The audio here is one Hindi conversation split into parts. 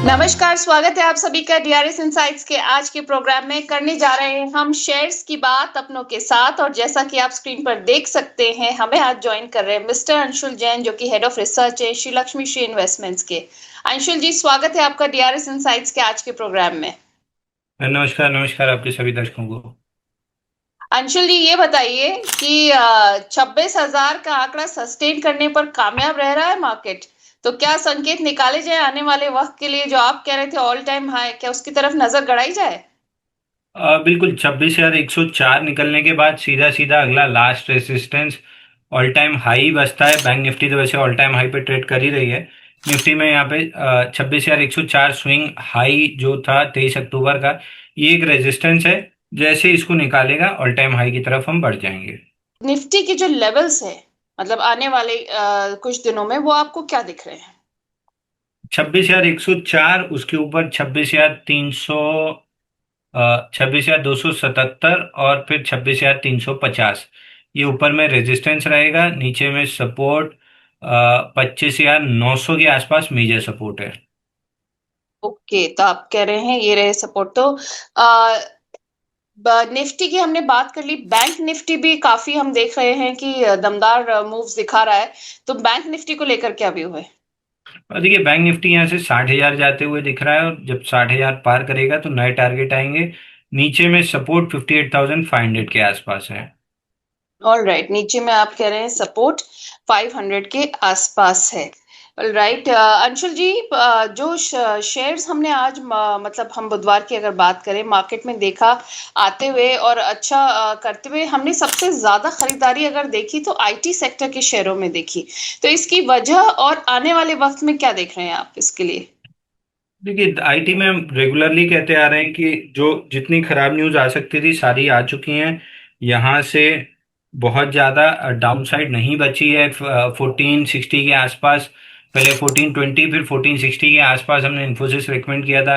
नमस्कार, स्वागत है आप सभी का डीआरएस इनसाइट्स के आज के प्रोग्राम में। करने जा रहे हैं हम शेयर्स की बात अपनों के साथ, और जैसा कि आप स्क्रीन पर देख सकते हैं, हमें आज ज्वाइन कर रहे हैं मिस्टर अंशुल जैन, जो कि हेड ऑफ रिसर्च है श्री लक्ष्मी श्री इन्वेस्टमेंट्स के। अंशुल जी, स्वागत है आपका डीआरएस इनसाइट्स के आज के प्रोग्राम में। नमस्कार नमस्कार आपके सभी दर्शकों को। अंशुल जी, ये बताइए कि 26,000 का आंकड़ा सस्टेन करने पर कामयाब रह रहा है मार्केट, तो क्या संकेत निकाले जाए आने वाले वक्त के लिए? जो आप कह रहे थे ऑल टाइम हाई, क्या उसकी तरफ नजर गड़ाई जाए? बिल्कुल 26,104 निकलने के बाद सीधा सीधा अगला last resistance all time high बसता है। बैंक निफ्टी तो वैसे ऑल टाइम हाई पे ट्रेड कर ही रही है। निफ्टी में यहाँ पे 26,104 स्विंग हाई जो था 23 अक्टूबर का, ये एक रेजिस्टेंस है। जैसे इसको निकालेगा ऑल टाइम हाई की तरफ हम बढ़ जाएंगे। निफ्टी के जो लेवल्स है, मतलब आने वाले कुछ दिनों में, वो आपको क्या दिख रहे हैं? 26,104, उसके ऊपर 26,300, 26,277 और फिर 26,350। ये ऊपर में रेजिस्टेंस रहेगा, नीचे में सपोर्ट 25,900 के आसपास मेजर सपोर्ट है। ओके, तो आप कह रहे हैं ये रहे सपोर्ट। तो निफ्टी की हमने बात कर ली, बैंक निफ्टी भी काफी हम देख रहे हैं कि दमदार मूव्स दिखा रहा है। तो बैंक निफ्टी को लेकर क्या व्यू है? और देखिए बैंक निफ्टी यहाँ से 60,000 जाते हुए दिख रहा है, और जब 60,000 पार करेगा तो नए टारगेट आएंगे। नीचे में सपोर्ट 58,500 के आसपास है। ऑल राइट, नीचे में आप कह रहे हैं सपोर्ट 500 के आसपास है। ऑल राइट, अंशुल जी, जो शेयर्स हमने आज मतलब हम बुधवार की अगर बात करें, मार्केट में देखा आते हुए और अच्छा करते हुए, हमने सबसे ज्यादा खरीदारी अगर देखी तो आईटी सेक्टर के शेयरों में देखी। तो इसकी वजह और आने वाले वक्त में क्या देख रहे हैं आप इसके लिए? देखिए आईटी में हम रेगुलरली कहते आ रहे हैं कि जो जितनी खराब न्यूज आ सकती थी सारी आ चुकी हैं। यहाँ से बहुत ज़्यादा डाउनसाइड नहीं बची है। 1460 के आसपास, पहले 1420 फिर 1460 के आसपास हमने इन्फोसिस रिकमेंड किया था।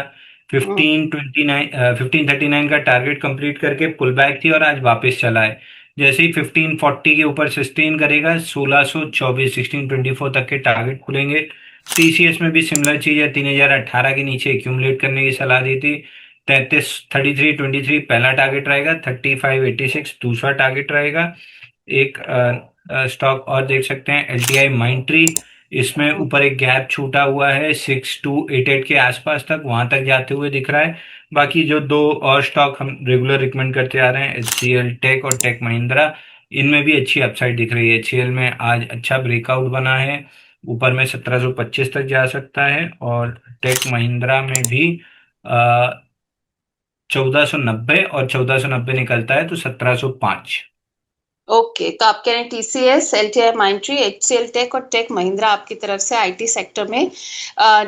हम्म। 1529 1539 का टारगेट कंप्लीट करके पुल बैक थी और आज वापस चला है। जैसे ही 1540 के ऊपर सस्टेन करेगा, 1624 1624 तक के टारगेट खुलेंगे। टीसीएस में भी सिमिलर चीज है, 3,018 के नीचे एक्यूमुलेट करने की सलाह दी थी। 33 33 23 पहला टारगेट रहेगा, 35 86 दूसरा टारगेट रहेगा। एक स्टॉक और देख सकते हैं, एलटीआई माइंड ट्री। इसमें ऊपर एक गैप छूटा हुआ है 6288 के आसपास तक, वहां तक जाते हुए दिख रहा है। बाकी जो दो और स्टॉक हम रेगुलर रिकमेंड करते आ रहे हैं, एचसीएल टेक और टेक महिंद्रा, इनमें भी अच्छी अपसाइड दिख रही है। एचसीएल में आज अच्छा ब्रेकआउट बना है, ऊपर में 1725 तक जा सकता है। और टेक महिंद्रा में भी 1490, और 1490 निकलता है तो 1705। ओके, तो आप कह रहे हैं TCS, LTI Mindtree, HCL tech और टेक महिंद्रा आपकी तरफ से आईटी सेक्टर में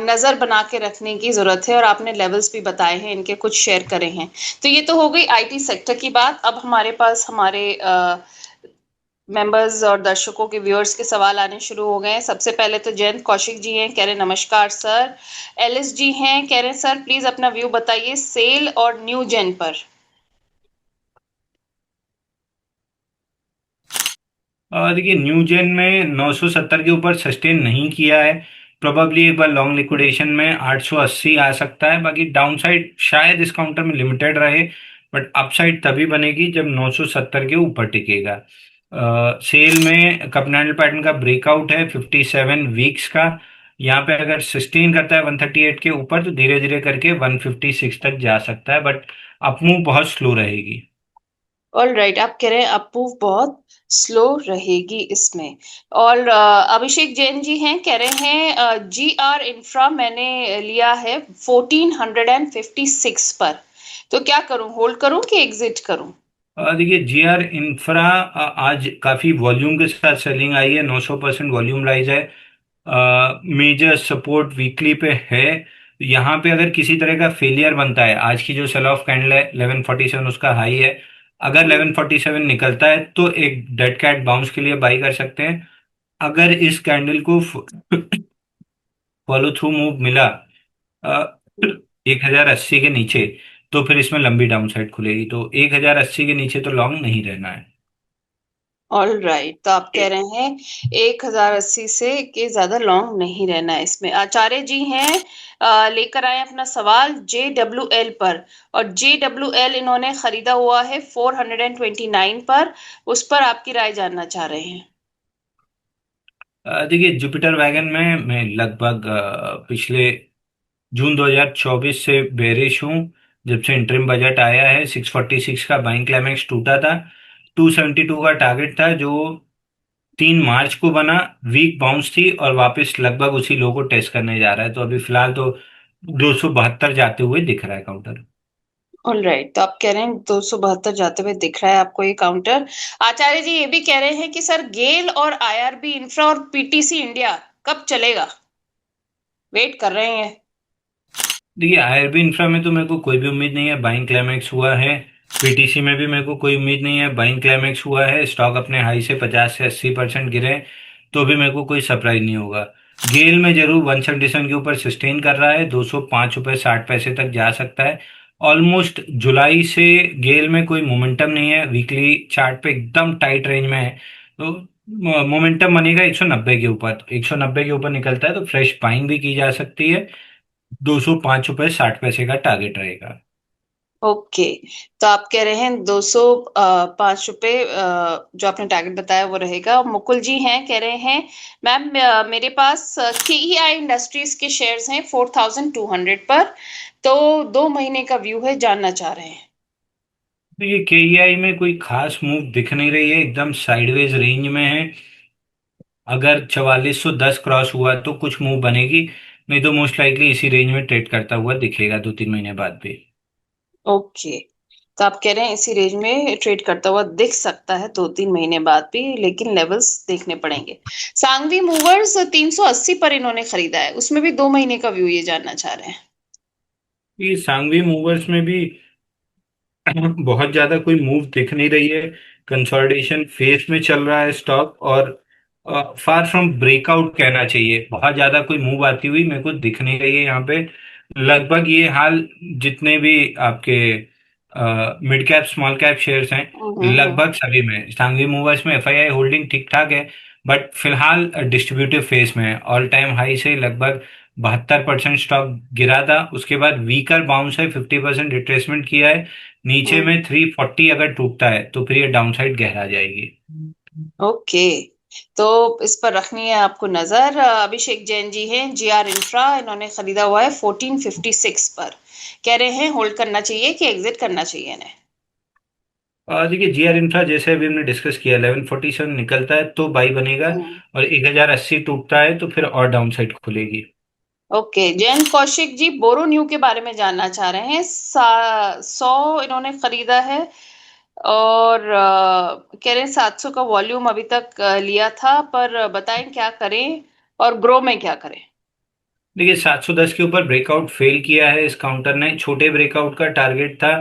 नजर बना के रखने की जरूरत है, और आपने लेवल्स भी बताए हैं, इनके कुछ शेयर करे हैं। तो ये तो हो गई आईटी सेक्टर की बात। अब हमारे पास हमारे मेंबर्स और दर्शकों के व्यूअर्स के सवाल आने शुरू हो गए हैं। सबसे पहले तो जयंत कौशिक जी हैं, कह रहे नमस्कार सर। एलिस जी हैं, कह रहे हैं सर प्लीज अपना व्यू बताइए सेल और न्यू जेन पर। और देखिए न्यू जेन में 970 के ऊपर सस्टेन नहीं किया है। प्रोबेबली एक बार लॉन्ग लिक्विडेशन में 880 आ सकता है। बाकी डाउनसाइड शायद इस काउंटर में लिमिटेड रहे, बट अपसाइड तभी बनेगी जब 970 के ऊपर टिकेगा। सेल में कपनैंडल पैटर्न का ब्रेकआउट है 57 वीक्स का। यहाँ पे अगर सस्टेन करता है 138 के ऊपर तो धीरे धीरे करके 156 तक जा सकता है, बट अपमूव बहुत स्लो रहेगी। ऑल राइट, आप कह रहे हैं अप्रूव बहुत स्लो रहेगी इसमें। और अभिषेक जैन जी हैं, कह रहे हैं जी आर इंफ्रा मैंने लिया है 1456 पर, तो क्या करूं, होल्ड करूं कि एग्जिट करूं? देखिए जीआर इंफ्रा आज काफी वॉल्यूम के साथ सेलिंग आई है, 900% वॉल्यूम राइज है। मेजर सपोर्ट वीकली पे है। यहाँ पे अगर किसी तरह का फेलियर बनता है, आज की जो सेल ऑफ कैंडल है 1147 उसका हाई है, अगर 1147 निकलता है तो एक डेड कैट बाउंस के लिए बाई कर सकते हैं। अगर इस कैंडल को फॉलो थ्रू मूव मिला 1,080 के नीचे, तो फिर इसमें लंबी डाउन साइड खुलेगी। तो 1,080 के नीचे तो लॉन्ग नहीं रहना है। ऑल राइट, तो आप कह रहे हैं 1080 से के ज्यादा लॉन्ग नहीं रहना है इसमें। आचार्य जी हैं, लेकर आए अपना सवाल JWL पर। और JWL इन्होंने खरीदा हुआ है 429 पर। उस पर आपकी राय जानना चाह रहे हैं। देखिए, जुपिटर वैगन में मैं लगभग पिछले जून 2024 से बेरिश हूँ। जब से इंटरिम बजट आया है, 646 का बाइंग क्लाइमेक्स टूटा था। 272 का टारगेट था जो 3 मार्च को बना। वीक बाउंस थी और वापस लगभग उसी लो को टेस्ट करने जा रहा है, तो अभी फिलहाल तो 272 जाते हुए दिख रहा है काउंटर। ऑल राइट, तो आप कह रहे हैं 272 जाते हुए दिख रहा है आपको ये काउंटर। आचार्य जी ये भी कह रहे हैं कि सर गेल और IRB इंफ्रा और PTC इंडिया कब चलेगा, वेट कर रहे हैं। देखिए, आईआरबी इंफ्रा में तो मेरे को कोई भी उम्मीद नहीं है, बाइंग क्लाइमेक्स हुआ है। पीटीसी में भी मेरे को कोई उम्मीद नहीं है, बाइंग क्लाइमेक्स हुआ है। स्टॉक अपने हाई से 50 से 80% गिरे, तो भी मेरे को कोई सरप्राइज नहीं होगा। गेल में जरूर 177 के ऊपर सस्टेन कर रहा है, 205 रुपये 60 पैसे तक जा सकता है। ऑलमोस्ट जुलाई से गेल में कोई मोमेंटम नहीं है, वीकली चार्ट पे एकदम टाइट रेंज में है। तो मोमेंटम बनेगा 190 के ऊपर, तो 190 के ऊपर निकलता है तो फ्रेश बाइंग भी की जा सकती है। 205 रुपये 60 पैसे का टारगेट रहेगा। ओके, तो आप कह रहे हैं 205 रुपये जो आपने टारगेट बताया वो रहेगा। मुकुल जी हैं, कह रहे हैं मैम मेरे पास KEI इंडस्ट्रीज के शेयर्स हैं 4200 पर। तो 2 महीने का व्यू है, जानना चाह रहे हैं। देखिए, केईआई में कोई खास मूव दिख नहीं रही है, एकदम साइडवेज रेंज में है। अगर 4410 क्रॉस हुआ तो कुछ मूव बनेगी, नहीं तो मोस्ट लाइकली इसी रेंज में ट्रेड करता हुआ दिखेगा 2-3 महीने बाद भी। ओके, तो आप कह रहे हैं इसी रेंज में ट्रेड करता हुआ दिख सकता है 2-3 महीने बाद भी, लेकिन लेवल्स देखने पड़ेंगे। सांगवी मूवर्स 380 पर इन्होंने खरीदा है, उसमें भी 2 महीने का व्यू ये जानना चाह रहे हैं। ये सांगवी मूवर्स में भी बहुत ज्यादा कोई मूव दिख नहीं रही है। कंसोलिडेशन फेज में चल रहा है स्टॉक, और फार फ्रॉम ब्रेकआउट कहना चाहिए। बहुत ज्यादा कोई मूव आती हुई मेरे को दिख नहीं रही है यहाँ पे। लगभग ये हाल जितने भी आपके mid cap small cap shares हैं, हम्म। लगभग सभी में। सांघवी मूवर्स में एफआईआई होल्डिंग ठीक ठाक है, बट फिलहाल डिस्ट्रीब्यूटिव फेज में है। ऑल टाइम हाई से लगभग 72% स्टॉक गिरा था, उसके बाद वीकर बाउंस है, 50% रिट्रेसमेंट किया है। नीचे हम्म। में 340 अगर टूटता है तो फिर ये डाउनसाइड गहरा जाएगी। ओके, तो इस पर रखनी है आपको नजर। अभिषेक जैन जी हैं, GR इंफ्रा, इन्होंने खरीदा हुआ है 1456 पर। कह रहे हैं होल्ड करना चाहिए कि एग्जिट करना चाहिए इन्हें। और देखिए, जीआर इंफ्रा जैसे अभी हमने डिस्कस किया, 1147 निकलता है तो बाई बनेगा, हम्म। और 1080 टूटता है तो फिर और डाउनसाइड खुलेगी। ओके, जयंत कौशिक जी बोरो न्यू के बारे में जानना चाह रहे हैं। 100 इन्होंने खरीदा है। और कह रहे हैं 700 का वॉल्यूम अभी तक लिया था, पर बताएं क्या करें और ग्रो में क्या करें। देखिए, 710 के ऊपर ब्रेकआउट फेल किया है इस काउंटर ने। छोटे ब्रेकआउट का टारगेट था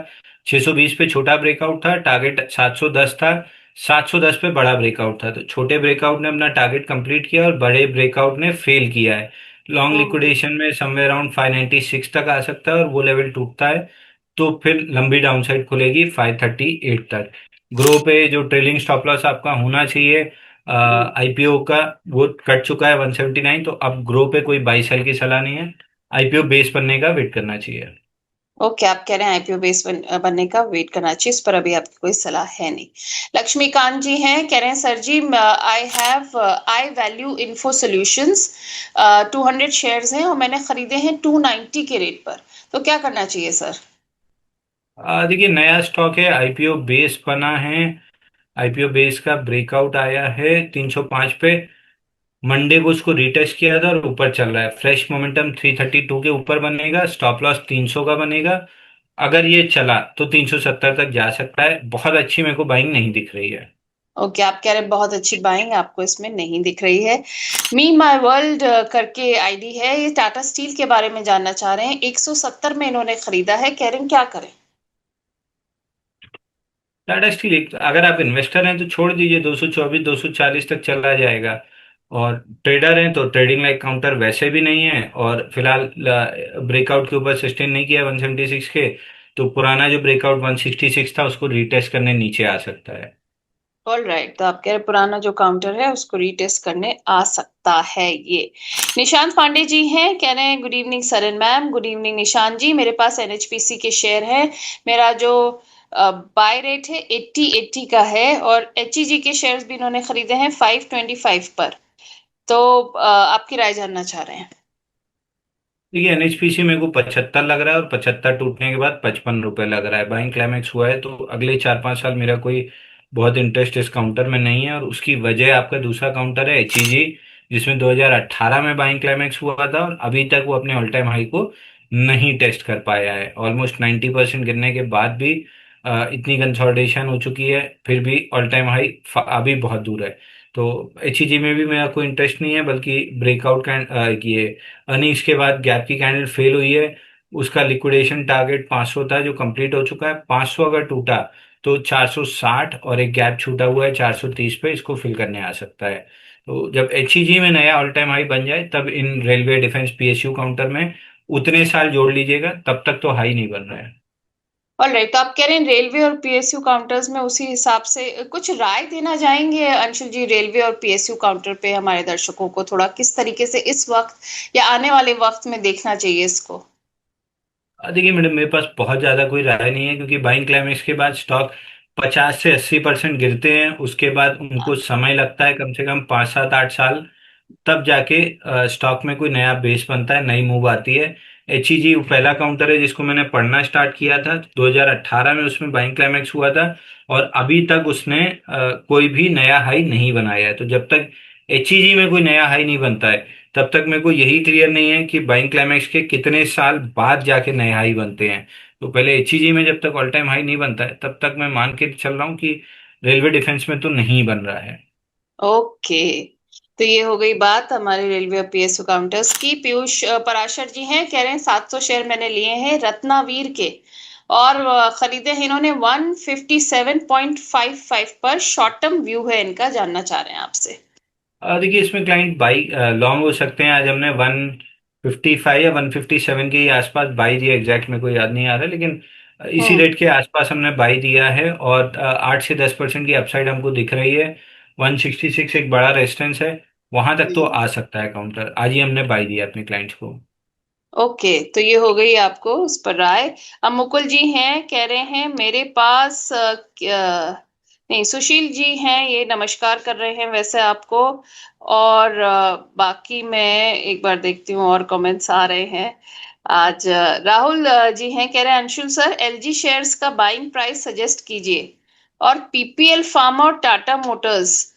620 पे, छोटा ब्रेकआउट था, टारगेट 710 था। 710 पे बड़ा ब्रेकआउट था, तो छोटे ब्रेकआउट ने अपना टारगेट कंप्लीट किया और बड़े ब्रेकआउट ने फेल किया है। लॉन्ग हम्म। लिक्विडेशन में समवेयर अराउंड 596 तक आ सकता है, और वो लेवल टूटता है तो फिर लंबी डाउनसाइड खुलेगी 538 तक। ग्रो पे जो ट्रेलिंग स्टॉप लॉस आपका होना चाहिए हम्म। आईपीओ का, वो कट चुका है 179, तो अब ग्रो पे कोई बाई सेल की सलाह नहीं है। आईपीओ बेस बनने का वेट करना चाहिए। ओके, आप कह रहे हैं IPO बेस बनने का वेट करना चाहिए, इस पर अभी आपकी कोई सलाह है नहीं। लक्ष्मीकांत जी हैं, कह रहे हैं sir ji I have I value info solutions 200 shares हैं और मैंने खरीदे हैं 290 के रेट पर, तो क्या करना चाहिए सर। देखिए, नया स्टॉक है, आईपीओ बेस बना है। आईपीओ बेस का ब्रेकआउट आया है 305 पे। मंडे को उसको रिटेस्ट किया था और ऊपर चल रहा है। फ्रेश मोमेंटम 332 के ऊपर बनेगा, स्टॉप लॉस 300 का बनेगा। अगर ये चला तो 370 तक जा सकता है। बहुत अच्छी मेरे को बाइंग नहीं दिख रही है। ओके, आप कह रहे हैं बहुत अच्छी बाइंग आपको इसमें नहीं दिख रही है। मी माई वर्ल्ड करके आईडी है, ये टाटा स्टील के बारे में जानना चाह रहे हैं। 170 में इन्होंने खरीदा है, कह रहे हैं क्या करें। टाटा स्टील अगर आप इन्वेस्टर हैं तो छोड़ दीजिए, 224 240 तक चला जाएगा। और ट्रेडर हैं तो ट्रेडिंग लाइक काउंटर वैसे भी नहीं है, और फिलहाल ब्रेकआउट के ऊपर सस्टेन नहीं किया 176 के, तो पुराना जो ब्रेकआउट 166 था उसको रिटेस्ट करने नीचे आ सकता है। ऑल राइट, तो आपके पुराना जो काउंटर है उसको रीटेस्ट करने आ सकता है ये। निशांत पांडे जी हैं, कह रहे हैं good evening sir and ma'am. Good evening Nishant ji, मेरे पास एनएचपीसी के शेयर है। मेरा जो बाय रेट है 80 का है, और एचईजी के शेयर्स भी इन्होंने खरीदे हैं 525 पर। तो आपकी राय जानना चाह रहे हैं। देखिए एनएचपीसी मेरे को 75 लग रहा है, और 75 टूटने के बाद 55 रुपए लग रहा है। बाइंग क्लाइमेक्स हुआ है, तो अगले 4-5 साल मेरा कोई बहुत इंटरेस्ट इस काउंटर में नहीं है। और उसकी वजह आपका दूसरा काउंटर है एचईजी, जिसमें 2018 में बाइंग क्लाइमेक्स हुआ था, और अभी तक वो अपने ऑल टाइम हाई को नहीं टेस्ट कर पाया है। ऑलमोस्ट 90% गिरने के बाद भी इतनी कंसोलिडेशन हो चुकी है, फिर भी ऑल टाइम हाई अभी बहुत दूर है। तो एचईजी में भी मेरा कोई इंटरेस्ट नहीं है, बल्कि ब्रेकआउट कैंड ये अर्निंग्स के बाद गैप की कैंडल फेल हुई है। उसका लिक्विडेशन टारगेट 500 था, जो कंप्लीट हो चुका है। 500 अगर टूटा तो 460, और एक गैप छूटा हुआ है 430 पे, इसको फिल करने आ सकता है। तो जब एचईजी में नया ऑल टाइम हाई बन जाए, तब इन रेलवे डिफेंस पीएसयू काउंटर में उतने साल जोड़ लीजिएगा, तब तक तो हाई नहीं बन रहा है। ऑल राइट, तो आप कह रहे हैं रेलवे और पीएसयू काउंटर्स में उसी हिसाब से कुछ राय देना चाहेंगे अंशुल जी? रेलवे और पीएसयू काउंटर पे हमारे दर्शकों को थोड़ा किस तरीके से इस वक्त या आने वाले वक्त में देखना चाहिए इसको? देखिए मैडम, मेरे पास बहुत ज्यादा कोई राय नहीं है, क्योंकि बाइंग क्लाइमेक्स के बाद स्टॉक 50 से 80% गिरते हैं। उसके बाद उनको समय लगता है, कम से कम 5-7-8 साल, तब जाके स्टॉक में कोई नया बेस बनता है, नई मूव आती है। एचईजी पहला काउंटर है जिसको मैंने पढ़ना स्टार्ट किया था 2018 में, उसमें बाइंग क्लाइमेक्स हुआ था, और अभी तक उसने कोई भी नया हाई नहीं बनाया है। तो जब तक एचईजी में कोई नया हाई नहीं बनता है, तब तक मेरे को यही क्लियर नहीं है कि बाइंग क्लाइमेक्स के कितने साल बाद जाके नए हाई बनते हैं। तो पहले एचईजी में जब तक ऑल टाइम हाई नहीं बनता है, तब तक मैं मान के चल रहा हूँ कि रेलवे डिफेंस में तो नहीं बन रहा है। ओके, तो ये हो गई बात हमारे रेलवे और पीएसयू काउंटर्स की। पीयूष पराशर जी हैं, कह रहे हैं 700 शेयर मैंने लिए हैं रत्नावीर के, और खरीदे हैं इन्होंने 157.55 पर। शॉर्ट टर्म व्यू है इनका, जानना चाह रहे हैं आपसे। देखिए इसमें क्लाइंट बाई लॉन्ग हो सकते हैं। आज हमने 155 या 157 के आसपास बाई दिया, एग्जैक्ट में कोई याद नहीं आ रहा, लेकिन इसी हम्म। रेट के आसपास हमने बाई दिया है, और 8 से 10% की अपसाइड हमको दिख रही है। 166 एक बड़ा रेजिस्टेंस है, वहां तक तो हम्म। आ सकता है काउंटर। आज ही हमने बाई दिया अपने क्लाइंट्स को। ओके, तो ये हो गई आपको उस पर राय। अब मुकुल जी हैं, कह रहे हैं मेरे पास नहीं, सुशील जी हैं, ये नमस्कार कर रहे हैं वैसे आपको। और बाकी मैं एक बार देखती हूँ और कमेंट्स आ रहे हैं आज। राहुल जी हैं, कह रहे हैं अंशुल सर एलजी शेयर्स का बाइंग प्राइस सजेस्ट कीजिए, और पीपीएल फार्मा और टाटा मोटर्स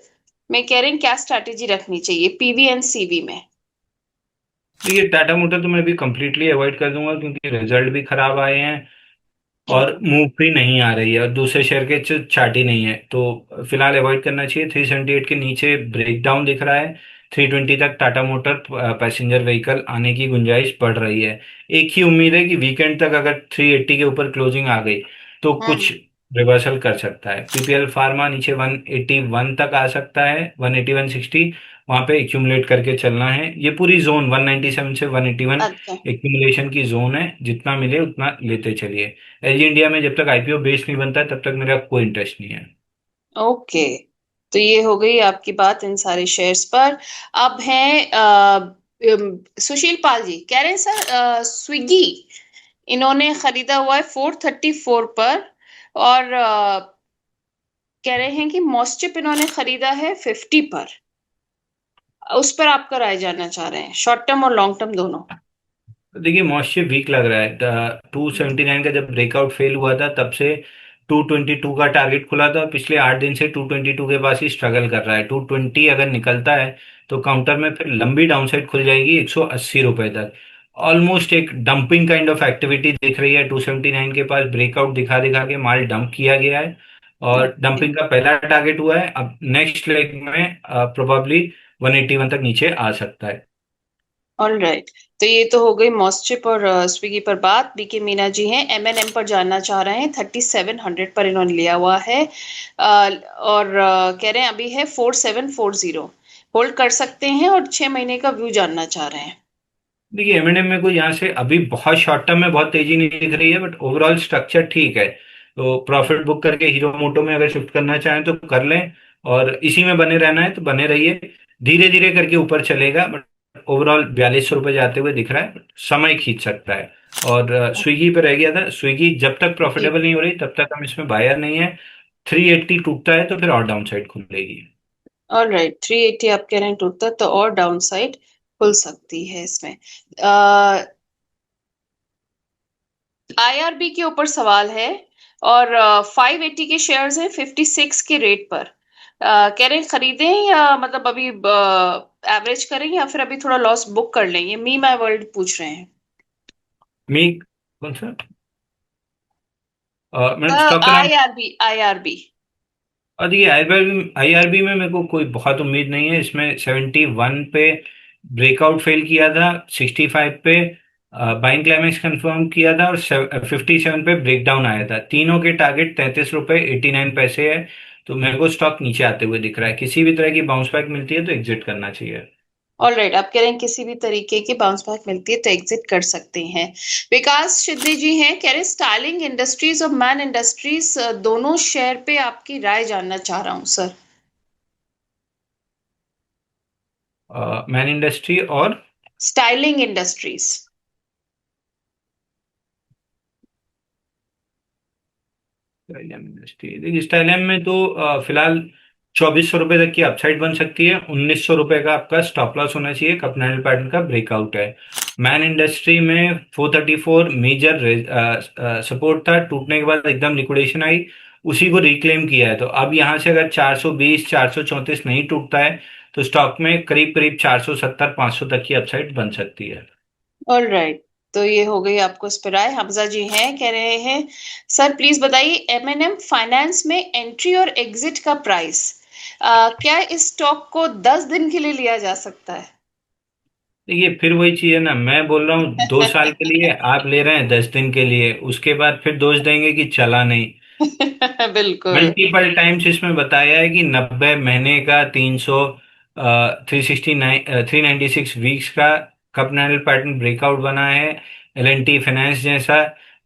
में कह रहे हैं क्या स्ट्रैटेजी रखनी चाहिए पीवी एंड सीवी में। देखिए टाटा मोटर तो मैं अभी कंप्लीटली अवॉइड कर दूंगा, क्योंकि रिजल्ट भी खराब आए हैं, और मूव भी नहीं आ रही है, और दूसरे शेयर के चार्ट ही नहीं है। तो फिलहाल अवॉइड करना चाहिए। 378 के नीचे ब्रेकडाउन दिख रहा है। 320 तक टाटा मोटर पैसेंजर व्हीकल आने की गुंजाइश बढ़ रही है। एक ही उम्मीद है कि वीकेंड तक अगर 380 के ऊपर क्लोजिंग आ गई, तो कुछ हम्म। रिवर्सल कर सकता है। पीपीएल फार्मा नीचे 181 तक आ सकता है, 180 160, वहां पे एक्यूमुलेट करके चलना है। ये पूरी जोन 197 से 181 अच्छा। एक्यूमुलेशन की जोन है, जितना मिले उतना लेते चलिए। एलजी इंडिया में जब तक आईपीओ बेस नहीं बनता है, तब तक मेरा कोई इंटरेस्ट नहीं है। ओके, तो ये हो गई आपकी बात इन सारे शेयर्स पर। अब हैं सुशील पाल जी, कह रहे हैं सर स्विगी इन्होंने खरीदा हुआ है 434 पर, और कह रहे हैं कि मॉस्चिप इन्होंने खरीदा है 50 पर। उस पर आपका राय जानना चाह रहे हैं, शॉर्ट टर्म और लॉन्ग टर्म दोनों। देखिए मॉइस्चर वीक लग रहा है। 279 का जब ब्रेकआउट फेल हुआ था, तब से 222 का टारगेट खुला था, और पिछले 8 दिन से 222 के पास ही स्ट्रगल कर रहा है। 220 अगर निकलता है, तो काउंटर में फिर लंबी डाउनसाइड खुल जाएगी 180 रुपए तक। ऑलमोस्ट एक डंपिंग काइंड ऑफ एक्टिविटी दिख रही है। 279 के पास ब्रेकआउट दिखा दिखा के माल डंप किया गया है, और डंपिंग का पहला टारगेट हुआ है। अब नेक्स्ट लेग में प्रोबेबली 181 तक नीचे आ सकता है। ऑल राइट, तो ये तो हो गई मॉस्चिप और स्विगी पर बात। बीके मीना जी हैं, एमएनएम पर जानना चाह रहे हैं, 3700 पर इन्होंने लिया हुआ है। और कह रहे हैं अभी है 4740, होल्ड कर सकते हैं, और 6 महीने का व्यू जानना चाह रहे हैं। देखिए एमएनएम में कोई यहाँ से अभी बहुत शॉर्ट टर्म में बहुत तेजी नहीं दिख रही है, बट ओवरऑल स्ट्रक्चर ठीक है। तो प्रॉफिट बुक करके हीरो मोटो में अगर शिफ्ट करना चाहें तो कर लें, और इसी में बने रहना है तो बने रहिए। धीरे धीरे करके ऊपर चलेगा, बट ओवरऑल 4200 रुपये जाते हुए दिख रहा है, समय खींच सकता है। और स्विगी पे रह गया था, स्विगी जब तक जी। प्रॉफिटेबल नहीं हो रही तब तक हम इसमें बायर नहीं है। 380 टूटता है तो फिर और डाउन साइड खुलेगी। ऑलराइट, 380 आप कह रहे हैं टूटता तो और डाउन साइड खुल सकती है इसमें। आईआरबी के ऊपर सवाल है, और 580 के शेयर्स हैं 56 के रेट पर। कह रहे हैं खरीदें या मतलब अभी एवरेज करें, या फिर अभी थोड़ा लॉस बुक कर लें, ये मी माई वर्ल्ड पूछ रहे हैं। मी कौन सा? मैडम स्टॉक का नाम? IRB, IRB. और देखिए आईआरबी में मेरे को कोई बहुत उम्मीद नहीं है। इसमें 71 पे ब्रेकआउट फेल किया था, 65 पे बाइंग क्लाइमेक्स कंफर्म किया था, और 57 पे ब्रेकडाउन आया था। तीनों के टारगेट 33 रुपये 89 पैसे है। तो मेरे को स्टॉक नीचे आते हुए दिख रहा है, किसी भी तरह की बाउंस बैक मिलती है तो एग्जिट करना चाहिए। ऑलराइट, आप कह रहे हैं किसी भी तरीके की बाउंस बैक मिलती है तो एग्जिट कर सकते हैं। विकास शिंदे जी हैं, कह रहे हैं स्टाइलिंग इंडस्ट्रीज और मैन इंडस्ट्रीज दोनों शेयर पे आपकी राय जानना चाह रहा हूं सर। मैन इंडस्ट्री और स्टाइलिंग इंडस्ट्रीज। स्टाइलियम इंडस्ट्री, देखिए स्टाइलियम में तो फिलहाल 2400 रुपये तक की अपसाइड बन सकती है। 1900 रुपये का आपका स्टॉप लॉस होना चाहिए, कपनैल पैटर्न का ब्रेकआउट है। मैन इंडस्ट्री में 434 मेजर सपोर्ट था, टूटने के बाद एकदम लिक्विडेशन आई, उसी को रिक्लेम किया है। तो अब यहाँ से अगर 420 434 नहीं टूटता है तो स्टॉक में करीब करीब 470 500 तक की अपसाइड बन सकती है। ऑलराइट, तो ये हो गई आपको इस पर राय। हमजा जी हैं, कह रहे हैं सर प्लीज बताइए एमएनएम फाइनेंस में एंट्री और एग्जिट का प्राइस। क्या इस स्टॉक को 10 दिन के लिए लिया जा सकता है? देखिए फिर वही चीज है ना, मैं बोल रहा हूँ 2 साल के लिए, आप ले रहे हैं 10 दिन के लिए, उसके बाद फिर दोष देंगे कि चला नहीं। बिल्कुल। मल्टीपल टाइम्स इसमें बताया है कि 90 महीने का 300 369 396 वीक्स का कपनल पैटर्न ब्रेकआउट बना है। एल&टी फाइनेंस जैसा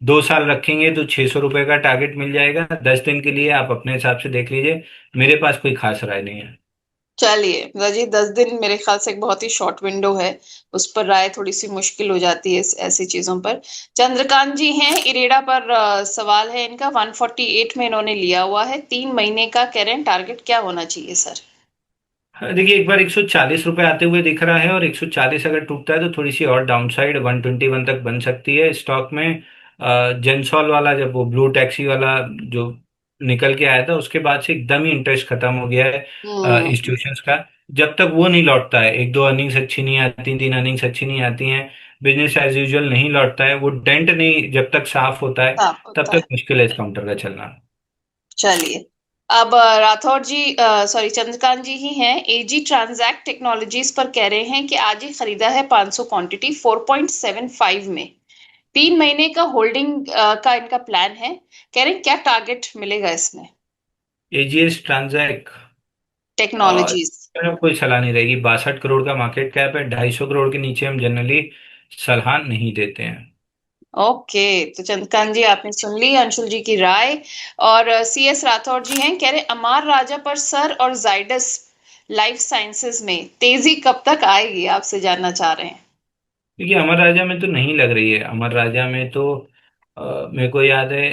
2 साल रखेंगे तो 600 रुपये का टारगेट मिल जाएगा। 10 दिन के लिए आप अपने हिसाब से देख लीजिए, मेरे पास कोई खास राय नहीं है। चलिए रजी, 10 दिन मेरे ख्याल से एक बहुत ही शॉर्ट विंडो है, उस पर राय थोड़ी सी मुश्किल हो जाती है ऐसी चीजों पर। चंद्रकांत जी हैं, इरेडा पर सवाल है इनका। 148 में इन्होंने लिया हुआ है, 3 महीने का कह रहे हैं टारगेट क्या होना चाहिए सर? हाँ, देखिए एक बार 140 रुपये आते हुए दिख रहा है, और 140 अगर टूटता है तो थोड़ी सी और डाउन साइड 121 तक बन सकती है स्टॉक में। जेंसॉल वाला, जब वो ब्लू टैक्सी वाला जो निकल के आया था, उसके बाद से एकदम ही इंटरेस्ट खत्म हो गया है हम्म। इंस्टीट्यूशंस का। जब तक वो नहीं लौटता है, एक दो अर्निंग्स अच्छी नहीं आती, तीन अर्निंग्स अच्छी नहीं आती हैं, बिजनेस एज यूजुअल नहीं लौटता है, वो डेंट नहीं जब तक साफ होता है, साफ तब होता है। तक मुश्किल है इस काउंटर का चलना। चलिए, अब राठौर जी, सॉरी चंद्रकांत जी ही हैं, एजी ट्रांजैक्ट टेक्नोलॉजीज पर कह रहे हैं कि आज ही खरीदा है 500 क्वांटिटी 4.75 में। 3 महीने का होल्डिंग का इनका प्लान है। कह रहे हैं क्या टारगेट मिलेगा इसमें? एजीएस ट्रांजैक्ट और टेक्नोलॉजीज। कोई सलाह नहीं रहेगी। 62 करोड़ का मार्केट कैप है, 250 करोड़ के नीचे हम जनरली सलाह नहीं देते हैं। ओके, तो चंद्रकांत जी आपने सुन ली अंशुल जी की राय। और सी एस राठौर जी हैं, कह रहे अमार राजा पर सर और जाइडस लाइफ साइंसेज में तेजी कब तक आएगी, आपसे जानना चाह रहे हैं। देखिए अमर राजा में तो नहीं लग रही है। अमर राजा में तो मेरे को याद है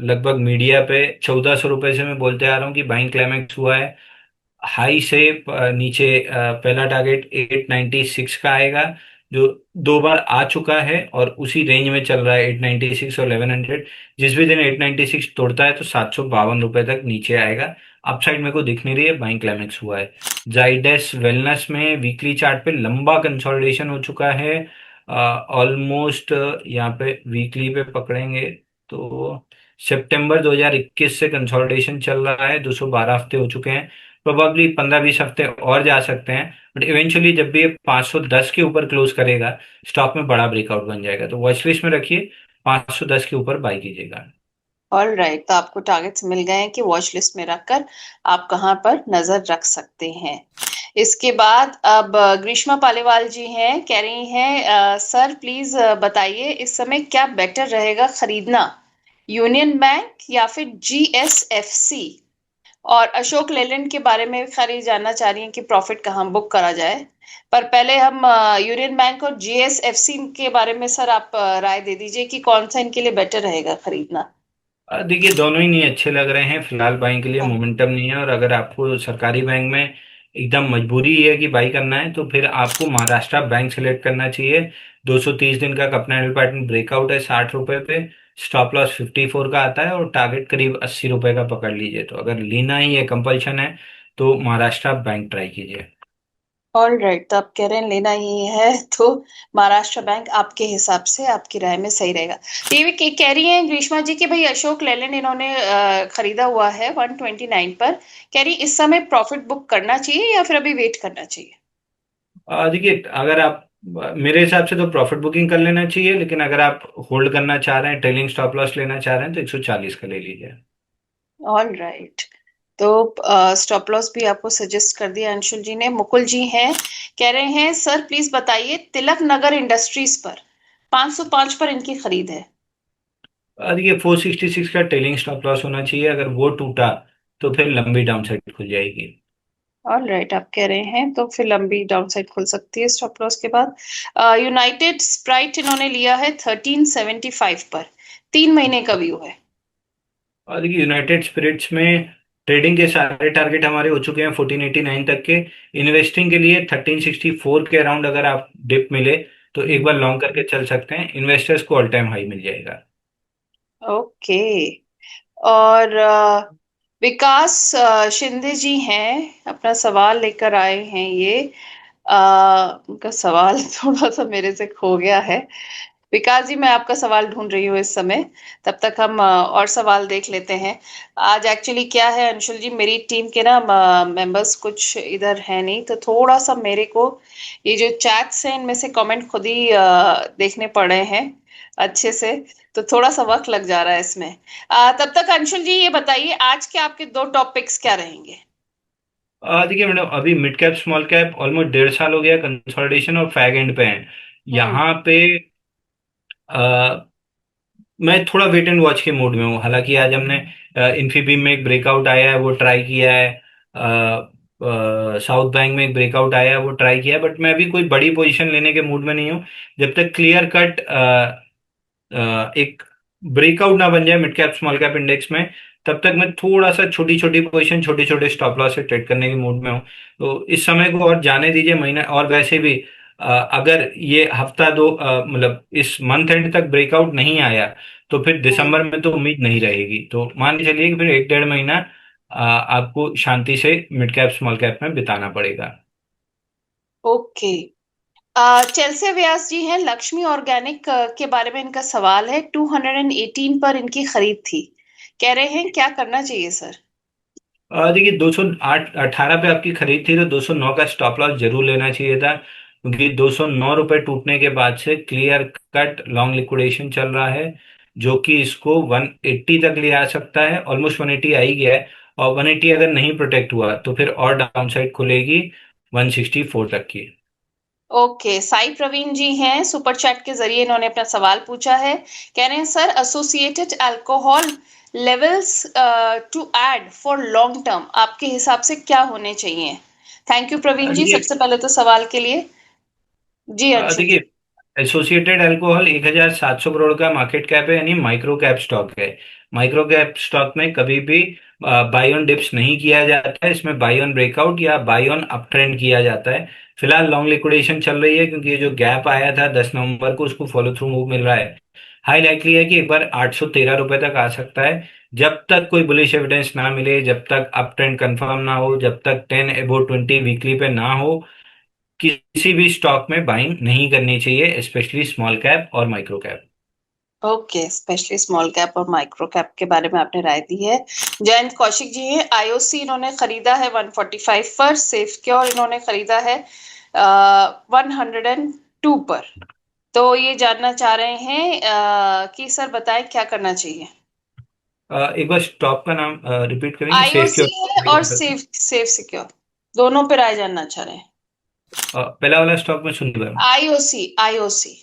लगभग मीडिया पे 1400 रुपये से मैं बोलते आ रहा हूँ कि बाइंग क्लाइमेक्स हुआ है। हाई से नीचे पहला टारगेट 896 का आएगा, जो 2 बार आ चुका है, और उसी रेंज में चल रहा है 896 और 1100। जिस भी दिन 896 तोड़ता है तो 752 रुपये तक नीचे आएगा। अपसाइड मेरे को दिख नहीं रही है, बाइंग क्लाइमेक्स हुआ है। जाइडस वेलनेस में वीकली चार्ट पे लंबा कंसोलिडेशन हो चुका है, ऑलमोस्ट यहाँ पे वीकली पे पकड़ेंगे तो सितंबर 2021 से कंसोलिडेशन चल रहा है, 212 हफ्ते हो चुके हैं। प्रोबेबली 15-20 हफ्ते और जा सकते हैं, बट इवेंचुअली जब भी ये 510 के ऊपर क्लोज करेगा, स्टॉक में बड़ा ब्रेकआउट बन जाएगा। तो वॉच लिस्ट में रखिए, 510 के ऊपर बाई कीजिएगा। ऑल राइट, तो आपको टारगेट्स मिल गए हैं कि वॉच लिस्ट में रखकर आप कहाँ पर नजर रख सकते हैं। इसके बाद अब ग्रीष्मा पालीवाल जी हैं, कह रही हैं सर प्लीज बताइए इस समय क्या बेटर रहेगा खरीदना, यूनियन बैंक या फिर जीएसएफसी। और अशोक लेलैंड के बारे में खाली जानना चाह रही हैं कि प्रॉफिट कहाँ बुक करा जाए। पर पहले हम यूनियन बैंक और जीएसएफसी के बारे में सर आप राय दे दीजिए कि कौन सा इनके लिए बेटर रहेगा खरीदना। देखिए, दोनों ही नहीं अच्छे लग रहे हैं फिलहाल। बाइंग के लिए हाँ। मोमेंटम नहीं है, और अगर आपको सरकारी बैंक में एकदम मजबूरी है कि बाई करना है, तो फिर आपको महाराष्ट्र बैंक सेलेक्ट करना चाहिए। 230 दिन का कपना पैटर्न ब्रेकआउट है 60 रुपए पे। स्टॉप लॉस 54 का आता है और टारगेट करीब 80 रुपए का पकड़ लीजिए। तो अगर लेना ही है, कंपल्शन है, तो महाराष्ट्र बैंक ट्राई कीजिए। ऑल राइट, तो आप कह रहे हैं लेना ही है तो महाराष्ट्र बैंक आपके हिसाब से, आपकी राय में सही रहेगा। तो ये भी कह रही हैं ग्रीष्मा जी कि भाई अशोक लेलैंड इन्होंने खरीदा हुआ है 129 पर। कह रही इस समय प्रॉफिट बुक करना चाहिए या फिर अभी वेट करना चाहिए। देखिए, अगर आप मेरे हिसाब से तो प्रॉफिट बुकिंग कर लेना चाहिए, लेकिन अगर आप होल्ड करना चाह रहे हैं, ट्रेलिंग स्टॉप लॉस लेना चाह रहे हैं, तो 140 का ले लीजिए। All right. तो स्टॉप लॉस भी आपको सजेस्ट कर दिया अंशुल जी ने। मुकुल जी हैं, कह रहे हैं सर प्लीज बताइए तिलक नगर इंडस्ट्रीज पर 505 पर इनकी खरीद है। देखिए, 466 का ट्रेलिंग स्टॉप लॉस होना चाहिए। अगर वो टूटा तो फिर लंबी डाउन साइड खुल जाएगी। ऑल राइट, आप कह रहे हैं तो फिर लंबी डाउन साइड खुल सकती है स्टॉप लॉस के बाद। यूनाइटेड स्प्राइट इन्होंने लिया है 1375 पर, 3 महीने का व्यू है। और देखिए, यूनाइटेड स्पिरिट्स में ट्रेडिंग के सारे टारगेट हमारे हो चुके हैं 1489 तक के। इन्वेस्टिंग के लिए 1364 के अराउंड अगर आप डिप मिले तो एक बार लॉन्ग करके चल सकते हैं। इन्वेस्टर्स को ऑल टाइम हाई मिल जाएगा। ओके। और विकास शिंदे जी हैं, अपना सवाल लेकर आए हैं ये। उनका सवाल थोड़ा सा मेरे से खो गया है। विकास जी, मैं आपका सवाल ढूंढ रही हूँ इस समय। तब तक हम और सवाल देख लेते हैं। आज एक्चुअली क्या है अंशुल जी, मेरी टीम के ना मेंबर्स कुछ इधर है नहीं, तो थोड़ा सा मेरे को ये जो चैट्स हैं इनमें से कमेंट खुद ही देखने पड़ रहे हैं अच्छे से। तो थोड़ा सा वक्त लग जा रहा है इसमें। तब तक अंशुल जी ये बताइए आज के आपके दो टॉपिक्स क्या रहेंगे। देखिए मैडम, अभी mid cap small cap almost 1.5 साल हो गया कंसोलिडेशन और फैग एंड पे है। हम्म। यहाँ पे मैं थोड़ा वेट एंड वॉच के मूड में हूँ। हालांकि आज हमने इन्फीबीम में एक ब्रेकआउट आया है, वो ट्राई किया है। साउथ बैंक में एक ब्रेकआउट आया है, वो ट्राई किया है, बट मैं अभी कोई बड़ी पोजीशन लेने के मूड में नहीं हूँ। जब तक क्लियर कट एक ब्रेकआउट ना बन जाए mid cap small cap index में, तब तक मैं थोड़ा सा छोटी छोटी पोजीशन, छोटे छोटे स्टॉप लॉस से ट्रेड करने के मूड में हूँ। तो इस समय को और जाने दीजिए महीना। और वैसे भी अगर ये हफ्ता दो मतलब इस मंथ एंड तक ब्रेकआउट नहीं आया, तो फिर हम्म। दिसंबर में तो उम्मीद नहीं रहेगी। तो मान के चलिए कि फिर 1 1.5 महीना आपको शांति से मिड कैप स्मॉल कैप में बिताना पड़ेगा। ओके। चेल्से व्यास जी हैं, लक्ष्मी ऑर्गेनिक के बारे में इनका सवाल है। 218 पर इनकी खरीद थी। कह रहे हैं क्या करना चाहिए सर। देखिए, 208 18 पे आपकी खरीद थी, तो 209 का स्टॉप लॉस जरूर लेना चाहिए था, क्योंकि 209 रुपए टूटने के बाद से क्लियर कट लॉन्ग लिक्विडेशन चल रहा है, जो कि इसको 180 तक ले आ सकता है। ऑलमोस्ट 180 आ ही गया है। और 180 अगर नहीं प्रोटेक्ट हुआ तो फिर और डाउन साइड खुलेगी 164 तक की। ओके, साई प्रवीण जी हैं, सुपर चैट के जरिए इन्होंने अपना सवाल पूछा है। कह रहे हैं sir associated alcohol levels to add for long term आपके हिसाब से क्या होने चाहिए। थैंक यू प्रवीण जी देखिए सबसे पहले तो सवाल के लिए। जी अंशुल जी। देखिए, एसोसिएटेड अल्कोहल 1,700 करोड़ का मार्केट कैप है, यानी माइक्रो कैप स्टॉक है। माइक्रो कैप स्टॉक में कभी भी बाई ऑन डिप्स नहीं किया जाता है। इसमें बाई ऑन ब्रेकआउट या बाई ऑन अप ट्रेंड किया जाता है। फिलहाल लॉन्ग लिक्विडेशन चल रही है, क्योंकि ये जो गैप आया था 10 नवंबर को, उसको फॉलो थ्रू मूव मिल रहा है। हाई लाइकली है कि एक बार 813 रुपए तक आ सकता है। जब तक कोई बुलिश एविडेंस ना मिले, जब तक अप ट्रेंड कंफर्म ना हो, जब तक 10 above 20 वीकली पे ना हो, किसी भी स्टॉक में बाइंग नहीं करनी चाहिए, स्पेशली स्मॉल कैप और micro cap. Okay, specially small cap और माइक्रो कैप के बारे में आपने राय दी है। जयंत कौशिक जी हैं, आईओसी इन्होंने खरीदा है 145 पर। सेफ क्योर इन्होंने खरीदा है 102 पर। तो ये जानना चाह रहे हैं कि सर बताएं क्या करना चाहिए। एक बार स्टॉक का नाम रिपीट करेंगे, सेफ आईओसी है और क्योर। सेफ सेफ सिक्योर, दोनों पे राय जानना चाह रहे हैं। पहला वाला स्टॉक में सुन रहा हूँ। IOC IOC.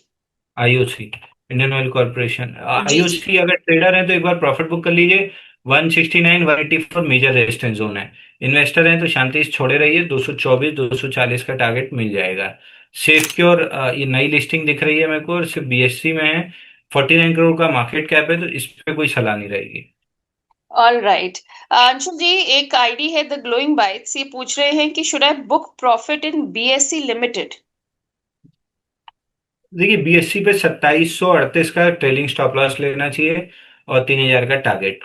IOC. Indian oil corporation. जी जी। आईओसी अगर ट्रेडर है तो एक बार प्रॉफिट बुक कर लीजिए। 169 184 मेजर रेजिस्टेंस जोन है। इन्वेस्टर हैं तो शांति से छोड़े रहिए, 224 240 का टारगेट मिल जाएगा। सेफ्योर ये नई लिस्टिंग दिख रही है मेरे को, और सिर्फ बीएससी में है। 49 करोड़ का मार्केट कैप है, तो इस पे कोई सलाह नहीं रहेगी। All right. अंशुल जी, एक आईडी है द ग्लोइंग बाइट्स, ये पूछ रहे हैं कि should I book profit in BSc limited. देखिए बीएससी पे 2738 का ट्रेलिंग स्टॉप लॉस लेना चाहिए, और 3000 का टारगेट।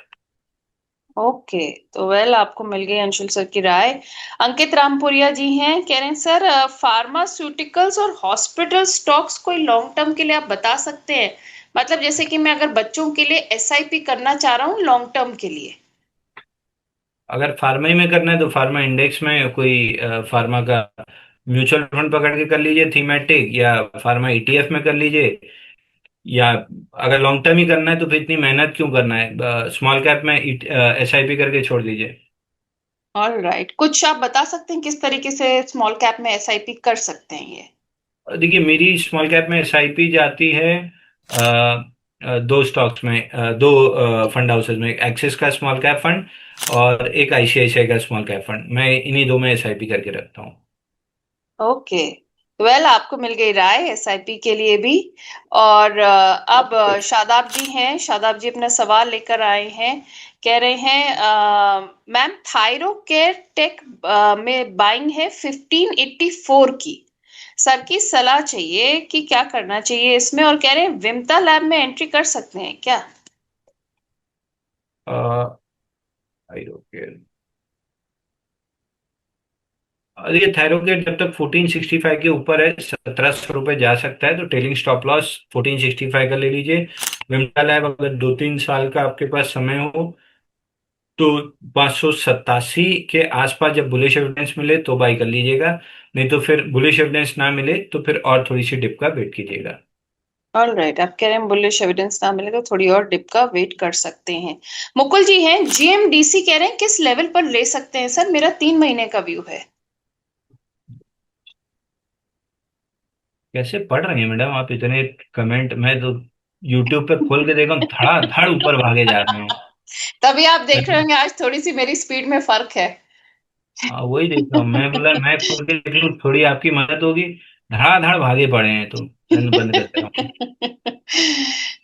ओके, तो वेल आपको मिल गई अंशुल सर की राय। अंकित रामपुरिया जी हैं, कह रहे हैं सर फार्मास्यूटिकल्स और हॉस्पिटल स्टॉक्स कोई लॉन्ग टर्म के लिए आप बता सकते हैं? मतलब जैसे कि मैं अगर बच्चों के लिए एसआईपी करना चाह रहा हूँ लॉन्ग टर्म के लिए। अगर फार्मा ही में करना है तो फार्मा इंडेक्स में कोई फार्मा का म्यूचुअल फंड पकड़ के कर लीजिए थीमेटिक, या फार्मा ईटीएफ में कर लीजिए। या अगर लॉन्ग टर्म ही करना है तो फिर इतनी मेहनत क्यों करना है, स्मॉल कैप में एसआईपी करके छोड़ दीजिए। ऑल राइट, कुछ आप बता सकते हैं किस तरीके से स्मॉल कैप में एसआईपी कर सकते हैं ये? देखिए मेरी स्मॉल कैप में एसआईपी जाती है अ, दो स्टॉक्स में, दो फंड हाउसेज में, एक्सिस का स्मॉल कैप फंड और एक आईसीआईसीआई का स्मॉल कैप फंड। मैं इन्हीं दो में एसआईपी करके रखता हूँ। ओके, वेल आपको मिल गई राय एसआईपी के लिए भी। और अब शादाब जी हैं, शादाब जी अपना सवाल लेकर आए हैं। कह रहे हैं मैम थायरो केयर टेक में बाइंग है 1584 की। सर की सलाह चाहिए कि क्या करना चाहिए इसमें, और कह रहे हैं विमता लैब में एंट्री कर सकते हैं क्या? ओके, ये थायरोकेट जब तक 1465 के ऊपर है, 1700 रुपये जा सकता है, तो टेलिंग स्टॉप लॉस 1465 का ले लीजिए। विमटा लैब अगर 2-3 साल का आपके पास समय हो तो 587 के आसपास जब बुलिश एविडेंस मिले तो बाई कर लीजिएगा। नहीं तो फिर बुलिश एविडेंस ना मिले तो फिर और थोड़ी सी डिप का वेट कीजिएगा। ऑल राइट, आप कह रहे हैं बुलिश एविडेंस ना मिले तो थोड़ी और डिप का वेट कर सकते हैं। मुकुल जी हैं, जीएमडीसी कह रहे हैं किस लेवल पर ले सकते हैं सर, मेरा 3 महीने का व्यू है। कैसे पढ़ रही हैं मैडम आप इतने कमेंट? मैं तो यूट्यूब पे खोल के देखा हूँ, धड़ाधड़ ऊपर भागे जा रहे हैं। तभी आप देख रहे मैं होंगे आज थोड़ी सी मेरी स्पीड में फर्क है। वही देख रहा हूँ, मैं बोला मैं खोल के देख लूँ, थोड़ी आपकी मदद होगी। धड़ाधड़ भागे पड़े हैं, तो मैंने बंद कर दिया हूँ।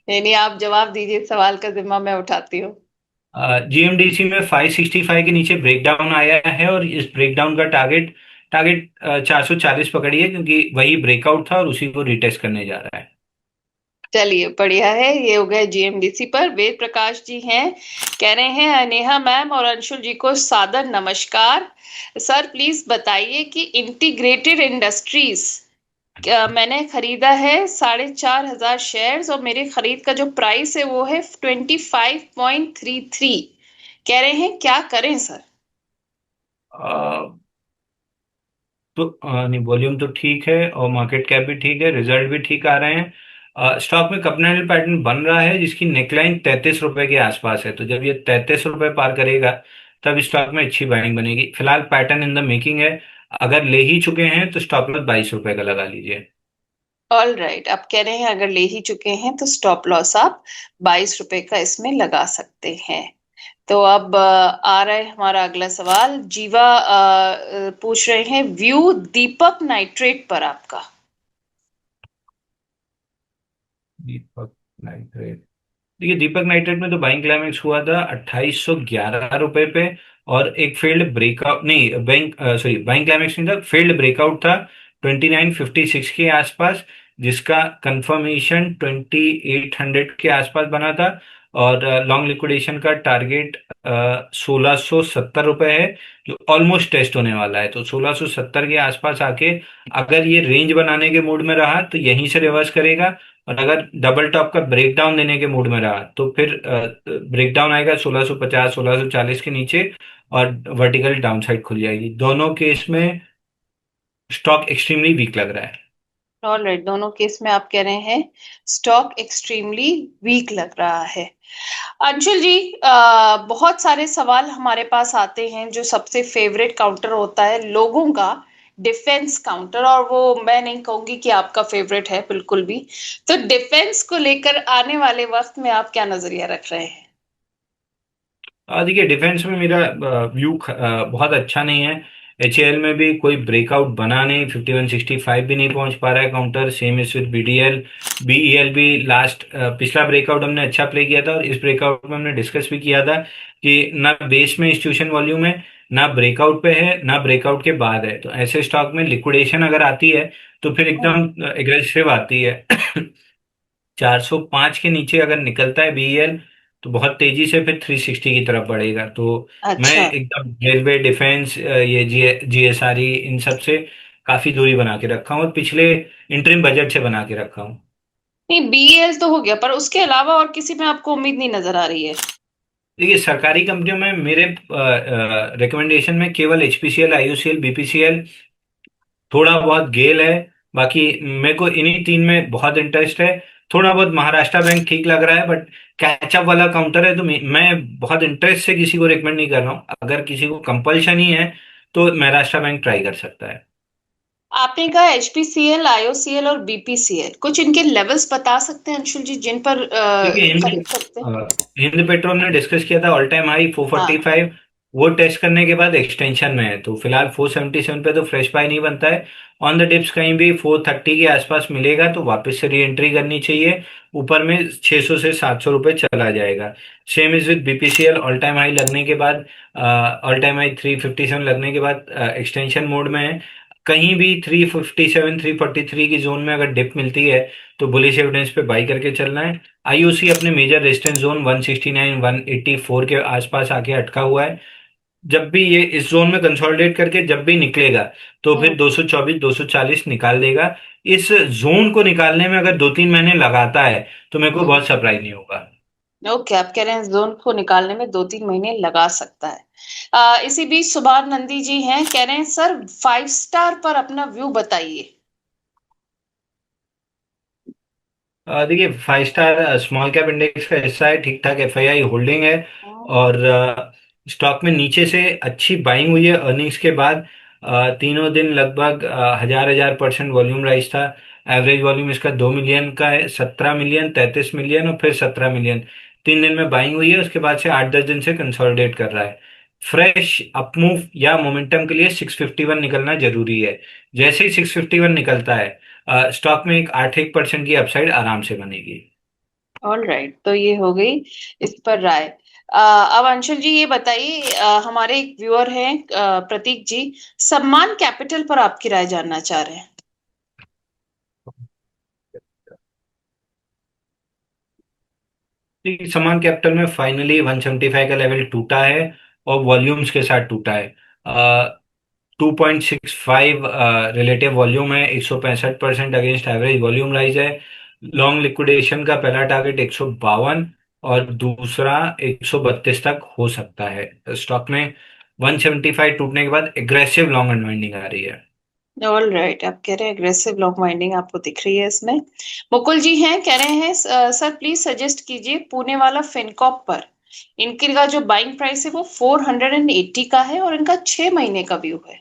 नहीं नहीं, आप जवाब दीजिए, सवाल का जिम्मा मैं उठाती हूँ। जीएमडीसी में 565 के नीचे ब्रेकडाउन आया है, और इस ब्रेकडाउन का टारगेट टारगेट 440 पकड़िए, क्योंकि वही ब्रेकआउट था और उसी को रिटेस्ट करने जा रहा है। चलिए बढ़िया है, ये हो गया जीएमडीसी पर। वेद प्रकाश जी हैं, कह रहे हैं नेहा मैम और अंशुल जी को सादर नमस्कार। सर प्लीज बताइए कि इंटीग्रेटेड इंडस्ट्रीज मैंने खरीदा है 4500 शेयर्स, और मेरे खरीद का जो प्राइस है वो है 25.33। कह रहे हैं क्या करें सर? अ, तो नहीं, वॉल्यूम तो ठीक है और मार्केट कैप भी ठीक है, रिजल्ट भी ठीक आ रहे हैं। स्टॉक में कपनल पैटर्न बन रहा है जिसकी नेकलाइन 33 रुपए के आसपास है, तो जब ये 33 रुपए पार करेगा तब स्टॉक में अच्छी बाइंग बनेगी। फिलहाल पैटर्न इन द मेकिंग है। अगर ले ही चुके हैं तो स्टॉप लॉस 22 रुपए का लगा लीजिए। ऑल राइट, आप कह रहे हैं अगर ले ही चुके हैं तो स्टॉप लॉस आप 22 रुपए का इसमें लगा सकते हैं। तो अब आ रहा है हमारा अगला सवाल। जीवा पूछ रहे हैं व्यू दीपक नाइट्रेट पर आपका। दीपक नाइट्रेट, देखिए दीपक नाइट्रेट में तो बाइंग क्लाइमेक्स हुआ था 2811 रुपए पे, और एक फेल्ड ब्रेकआउट, नहीं बैंक सॉरी बाइंग क्लाइमेक्स नहीं था, फेल्ड ब्रेकआउट था 2956 के आसपास, जिसका कंफर्मेशन 2800 के आसपास बना था। और लॉन्ग लिक्विडेशन का टारगेट 1670 रुपये है, जो ऑलमोस्ट टेस्ट होने वाला है। तो 1670 के आसपास आके अगर ये रेंज बनाने के मूड में रहा तो यहीं से रिवर्स करेगा, और अगर डबल टॉप का ब्रेकडाउन देने के मूड में रहा तो फिर ब्रेकडाउन आएगा 1650 1640 के नीचे, और वर्टिकल डाउनसाइड खुल जाएगी। दोनों केस में स्टॉक एक्सट्रीमली वीक लग रहा है। ऑल राइट, दोनों केस में आप कह रहे हैं स्टॉक एक्सट्रीमली वीक लग रहा है। अंशुल जी, बहुत सारे सवाल हमारे पास आते हैं, जो सबसे फेवरेट काउंटर होता है लोगों का डिफेंस काउंटर, और वो मैं नहीं कहूंगी कि आपका फेवरेट है बिल्कुल भी। तो डिफेंस को लेकर आने वाले वक्त में आप क्या नजरिया रख रहे हैं? देखिए, डिफेंस में मेरा व्यू बहुत अच्छा नहीं है। एचएएल में भी कोई ब्रेकआउट बना नहीं, 5165 भी नहीं पहुंच पा रहा है counter. Same is with BDL. BEL भी लास्ट पिछला ब्रेकआउट हमने अच्छा प्ले किया था, और इस ब्रेकआउट में हमने डिस्कस भी किया था कि ना बेस में इंस्टीट्यूशन वॉल्यूम है, ना ब्रेकआउट पे है, ना ब्रेकआउट के बाद है। तो ऐसे स्टॉक में लिक्विडेशन अगर आती है तो फिर एकदम एग्रेसिव आती है। 405 के नीचे अगर निकलता है बीईएल तो बहुत तेजी से फिर 360 की तरफ बढ़ेगा। तो मैं अच्छा। एकदम रेलवे, डिफेंस, ये जीएसआरई, इन सब से काफी दूरी बना के रखा हूँ, और पिछले इंटरिम बजट से बना के रखा हूँ। नहीं, बीएल तो हो गया, पर उसके अलावा और किसी में आपको उम्मीद नहीं नजर आ रही है? देखिए, सरकारी कंपनियों में मेरे रिकमेंडेशन में केवल एचपीसीएल, आईयूसीएल, बीपीसीएल, थोड़ा बहुत गेल है। बाकी मेरे को इन्हीं तीन में बहुत इंटरेस्ट है। थोड़ा बहुत महाराष्ट्र बैंक ठीक लग रहा है, बट कैचअप वाला काउंटर है, तो मैं बहुत इंटरेस्ट से किसी को रिकमेंड नहीं कर रहा हूँ। अगर किसी को कंपल्शन ही है तो महाराष्ट्र बैंक ट्राई कर सकता है। आपने कहा एचपीसीएल, आईओसीएल और बीपीसीएल, कुछ इनके लेवल्स बता सकते हैं अंशुल जी, जिन पर देखिए, खरीद सकते हैं? हिंद पेट्रोल ने डिस्कस किया था, ऑल टाइम हाई हाँ। 445। वो टेस्ट करने के बाद एक्सटेंशन में है, तो फिलहाल 477 पे तो फ्रेश बाय नहीं बनता है। ऑन द डिप्स कहीं भी 430 के आसपास मिलेगा तो वापस से री एंट्री करनी चाहिए। ऊपर में 600 से 700 रुपये चला जाएगा। Same is with BPCL, all time high लगने के बाद, ऑल टाइम हाई 357 लगने के बाद एक्सटेंशन मोड में है। कहीं भी 357 343 की जोन में अगर डिप मिलती है तो बुलिश एविडेंस पे बाई करके चलना है। आईओसी अपने मेजर रेजिस्टेंस जोन 169 184 के आसपास आके अटका हुआ है। जब भी ये इस जोन में कंसोलिडेट करके जब भी निकलेगा तो फिर हम्म। 224 240 निकाल देगा। इस जोन को निकालने में अगर 2-3 महीने लगाता है तो मेरे को हम्म। बहुत सरप्राइज नहीं होगा। ओके, आप कह रहे हैं जोन को निकालने में 2-3 महीने लगा सकता है। इसी बीच सुभान नंदी जी हैं, कह रहे हैं सर 5 स्टार पर अपना व्यू बताइए। देखिए, 5 स्टार स्मॉल कैप इंडेक्स का हिस्सा है, ठीक ठाक एफआईआई होल्डिंग है। हम्म। और स्टॉक में नीचे से अच्छी बाइंग हुई है अर्निंग्स के बाद। तीनों दिन लगभग हजार हजार परसेंट वॉल्यूम राइज था। एवरेज वॉल्यूम इसका 2 मिलियन का है, 17 मिलियन, 33 मिलियन और फिर 17 मिलियन। 3 दिन में बाइंग हुई है, उसके बाद से 8-10 दिन से कंसोलिडेट कर रहा है। फ्रेश अपमूव या मोमेंटम के लिए 651 निकलना जरूरी है। जैसे ही 651 निकलता है स्टॉक में एक 8-1% की अपसाइड आराम से बनेगी। ऑल राइट, तो ये हो गई इस पर राय। अब अंशुल जी ये बताइए, हमारे एक व्यूअर हैं प्रतीक जी, सम्मान कैपिटल पर आपकी राय जानना चाह रहे हैं। देखिए, समान कैपिटल में फाइनली 175 का लेवल टूटा है, और वॉल्यूम्स के साथ टूटा है। 2.65 रिलेटिव वॉल्यूम है, 165% अगेंस्ट एवरेज वॉल्यूम राइज है। लॉन्ग लिक्विडेशन का पहला टारगेट 152 और दूसरा 132 तक हो सकता है। स्टॉक में 175 टूटने के बाद एग्रेसिव लॉन्ग अनवाइंडिंग आ रही है। ऑल राइट, आप कह रहे हैं एग्रेसिव लॉन्ग वाइंडिंग आपको दिख रही है इसमें। मुकुल जी हैं, कह रहे हैं सर प्लीज सजेस्ट कीजिए पुणे वाला फिनकॉप पर। इनकी का जो बाइंग प्राइस है वो 480 का है, और इनका 6 महीने का व्यू है।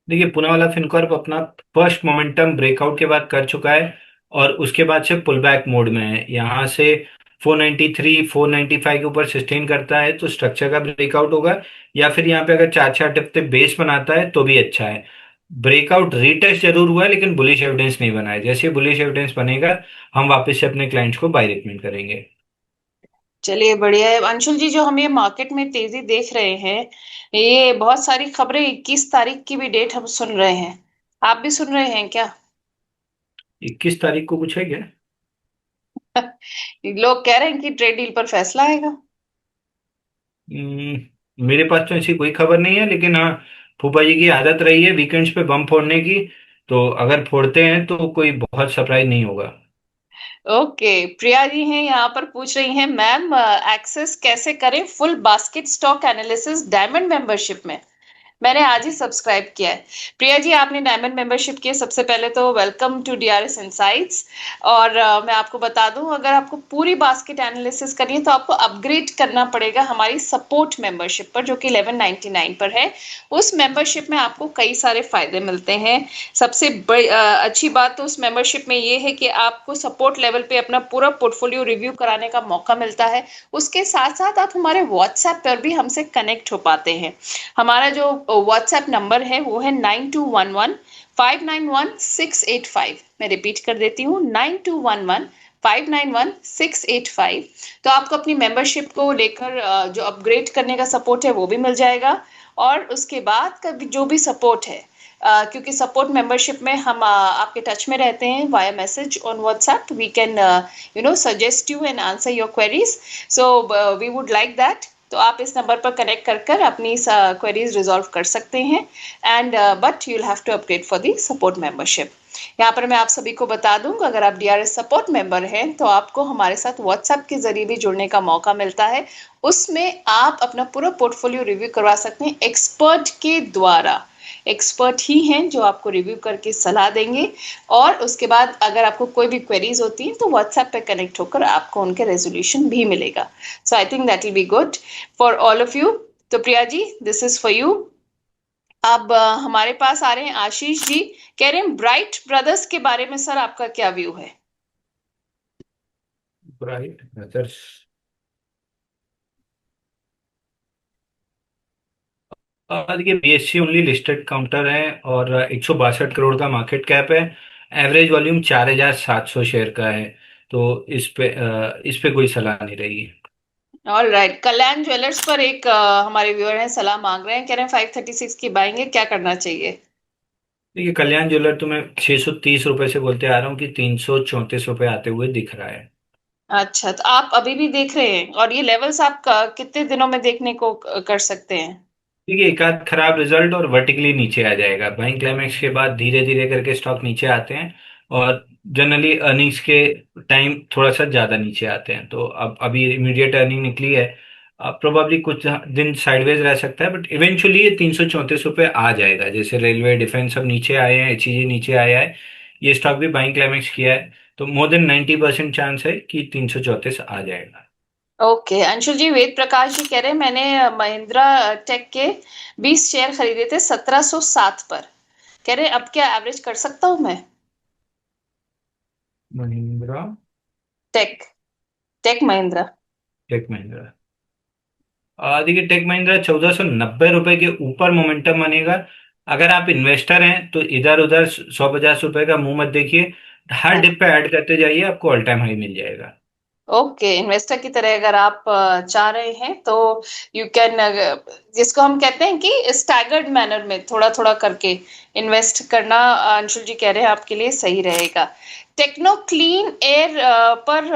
देखिए, पुणे वाला फिनकॉर्प अपना फर्स्ट मोमेंटम ब्रेकआउट के बाद कर चुका है, और उसके बाद से पुल बैक मोड में है। यहाँ से 493 495 के ऊपर सस्टेन करता है तो स्ट्रक्चर का ब्रेकआउट होगा, या फिर यहाँ पे अगर 4-4 टिप बेस बनाता है तो भी अच्छा है। ब्रेकआउट रीटेस्ट जरूर हुआ है, लेकिन बुलिश एविडेंस नहीं बना है। जैसे बुलिश एविडेंस बनेगा हम वापस से अपने क्लाइंट्स को बाय रिकमेंड करेंगे। चलिए बढ़िया है अंशुल जी, जो हम ये मार्केट में तेजी देख रहे हैं, ये बहुत सारी खबरें 21 तारीख की भी डेट हम सुन रहे हैं। आप भी सुन रहे हैं क्या? 21 तारीख को कुछ है क्या? लोग कह रहे हैं कि ट्रेड डील पर फैसला आएगा। मेरे पास तो ऐसी कोई खबर नहीं है, लेकिन हाँ, फूफा जी की आदत रही है वीकेंड्स पे बम फोड़ने की। तो अगर फोड़ते हैं तो कोई बहुत सरप्राइज नहीं होगा। ओके, प्रिया जी हैं यहाँ पर, पूछ रही हैं मैम एक्सेस कैसे करें full basket stock analysis diamond membership में। मैंने आज ही सब्सक्राइब किया है। प्रिया जी, आपने डायमंड मेंबरशिप की है, सबसे पहले तो वेलकम टू डीआरएस इनसाइट्स। और मैं आपको बता दूं, अगर आपको पूरी बास्केट एनालिसिस करनी है तो आपको अपग्रेड करना पड़ेगा हमारी सपोर्ट मेंबरशिप पर, जो कि 1199 पर है। उस मेंबरशिप में आपको कई सारे फायदे मिलते हैं। सबसे अच्छी बात तो उस मेंबरशिप में ये है कि आपको सपोर्ट लेवल पे अपना पूरा पोर्टफोलियो रिव्यू कराने का मौका मिलता है। उसके साथ साथ आप हमारे व्हाट्सएप पर भी हमसे कनेक्ट हो पाते हैं। हमारा जो व्हाट्सएप नंबर है वो है 9211 591685। मैं रिपीट कर देती हूँ, 9211 591685। तो आपको अपनी मेंबरशिप को लेकर जो अपग्रेड करने का सपोर्ट है वो भी मिल जाएगा। और उसके बाद का जो भी सपोर्ट है, क्योंकि सपोर्ट मेंबरशिप में हम आपके टच में रहते हैं via message on WhatsApp. We can suggest you and answer your queries. So we would like that. तो आप इस नंबर पर कनेक्ट कर कर अपनी क्वेरीज रिजॉल्व कर सकते हैं। And but you will have to upgrade for the support membership. यहाँ पर मैं आप सभी को बता दूं कि अगर आप डीआरएस सपोर्ट मेंबर हैं तो आपको हमारे साथ व्हाट्सएप के जरिए भी जुड़ने का मौका मिलता है। उसमें आप अपना पूरा पोर्टफोलियो रिव्यू करवा सकते हैं एक्सपर्ट के द्वारा। एक्सपर्ट ही हैं जो आपको रिव्यू करके सलाह देंगे। और उसके बाद अगर आपको कोई भी क्वेरीज होती हैं तो व्हाट्सएप पे कनेक्ट होकर आपको उनके रेजोल्यूशन भी मिलेगा। So I think that will be good for all of you. तो Priya ji, this is for you. अब हमारे पास आ रहे हैं आशीष जी। कह रहे हैं ब्राइट ब्रदर्स के बारे में सर आपका क्या व्यू है? Bright brothers. देखिए, बीएससी ओनली लिस्टेड काउंटर है और 162 करोड़ का मार्केट कैप है। एवरेज वॉल्यूम 4700 शेयर का है। तो इस पे कोई सलाह नहीं रहेगी। ऑल राइट, कल्याण ज्वेलर्स पर एक हमारे व्यूअर हैं सलाह मांग रहे हैं, कह रहे हैं 536 की बाएंगे, क्या करना चाहिए? देखिए, कल्याण ज्वेलर तो मैं 630 रुपए से बोलते आ रहा हूँ कि 334 रुपए आते हुए दिख रहा है। अच्छा, तो आप अभी भी देख रहे हैं, और ये लेवल्स आप कितने दिनों में देखने को कर सकते हैं? देखिए, एक आध खराब रिजल्ट और वर्टिकली नीचे आ जाएगा। बाइंग क्लाइमेक्स के बाद धीरे धीरे करके स्टॉक नीचे आते हैं और जनरली अर्निंग्स के टाइम थोड़ा सा ज्यादा नीचे आते हैं। तो अब अभी इमीडिएट अर्निंग निकली है, प्रोबेबली कुछ दिन साइडवेज रह सकता है, बट इवेंचुअली ये 334 रुपये आ जाएगा। जैसे रेलवे डिफेंस सब नीचे आए हैं, एचईजी नीचे आया है, ये स्टॉक भी बाइंग क्लाइमेक्स किया है। तो मोर देन 90% चांस है कि 334 आ जाएगा। ओके, अंशुल जी, वेद प्रकाश जी कह रहे हैं मैंने महिंद्रा टेक के 20 शेयर खरीदे थे 1707 पर। कह रहे हैं अब क्या एवरेज कर सकता हूं मैं? Mahindra tech, tech Mahindra. Tech Mahindra. देखिए, टेक महिंद्रा 1490 रुपए के ऊपर मोमेंटम बनेगा। अगर आप इन्वेस्टर हैं तो इधर उधर 100-50 रुपए का मुंह मत देखिए। हर हाँ, डिप पे ऐड करते जाइए, आपको ऑल टाइम हाई मिल जाएगा। ओके, इन्वेस्टर की तरह अगर आप चाह रहे हैं तो यू कैन, जिसको हम कहते हैं कि स्टैगर्ड मैनर में थोड़ा थोड़ा करके इन्वेस्ट करना, अंशुल जी कह रहे हैं आपके लिए सही रहेगा। टेक्नो क्लीन एयर पर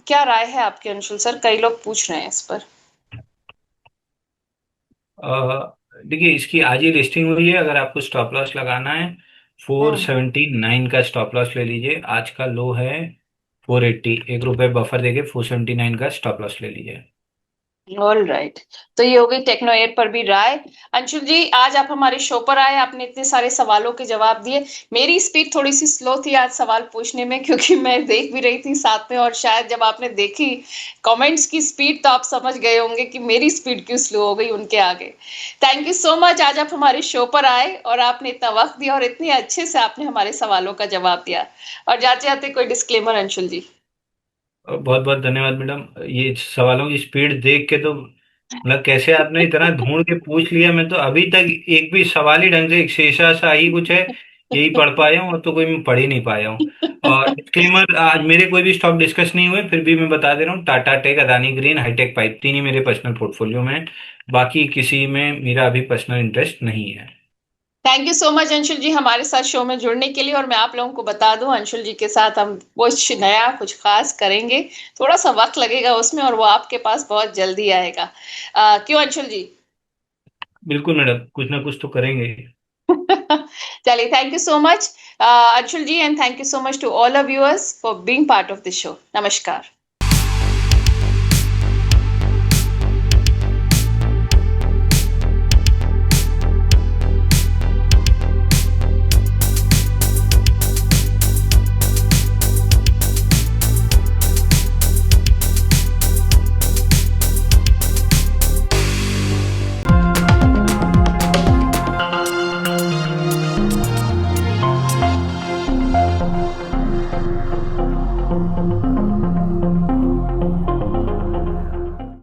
क्या राय है आपकी अंशुल सर? कई लोग पूछ रहे हैं इस पर। देखिए, इसकी आज ही लिस्टिंग हुई है। अगर आपको स्टॉप लॉस लगाना है, फोर हम्म। सेवेंटी नाइन का स्टॉप लॉस ले लीजिए। आज का लो है 480, 1 रुपए बफर देके 479 का स्टॉप लॉस ले लीजिए। ऑल राइट, तो ये हो गई टेक्नो एयर पर भी राय। अंशुल जी, आज आप हमारे शो पर आए, आपने इतने सारे सवालों के जवाब दिए। मेरी स्पीड थोड़ी सी स्लो थी आज सवाल पूछने में, क्योंकि मैं देख भी रही थी साथ में, और शायद जब आपने देखी कमेंट्स की स्पीड तो आप समझ गए होंगे कि मेरी स्पीड क्यों स्लो हो गई उनके आगे। थैंक यू सो मच, आज आप हमारे शो पर आए और आपने इतना वक्त दिया और इतने अच्छे से आपने हमारे सवालों का जवाब दिया। और जाते जाते कोई डिस्क्लेमर अंशुल जी? बहुत बहुत धन्यवाद मैडम। ये सवालों की स्पीड देख के तो मतलब कैसे आपने इतना ढूंढ के पूछ लिया। मैं तो अभी तक एक भी सवाल ही ढंग से, एक शेषा सा ही कुछ है यही पढ़ पाया हूँ, और तो कोई मैं पढ़ ही नहीं पाया हूँ। और डिस्क्लेमर, आज मेरे कोई भी स्टॉक डिस्कस नहीं हुए, फिर भी मैं बता दे रहा हूँ, Tata tech, Adani green, hitech pipe, तीन ही मेरे पर्सनल पोर्टफोलियो में हैं। बाकी किसी में मेरा अभी पर्सनल इंटरेस्ट नहीं है। Thank you so much Anshul ji हमारे साथ शो में जुड़ने के लिए। और मैं आप लोगों को बता दूं, अंशुल जी के साथ हम कुछ नया कुछ खास करेंगे। थोड़ा सा वक्त लगेगा उसमें, और वो आपके पास बहुत जल्दी आएगा। क्यों अंशुल जी? बिल्कुल मैडम, कुछ ना कुछ तो करेंगे। चलिए, thank you so much Anshul ji, and thank you so much to all of viewers for being part of the show. नमस्कार।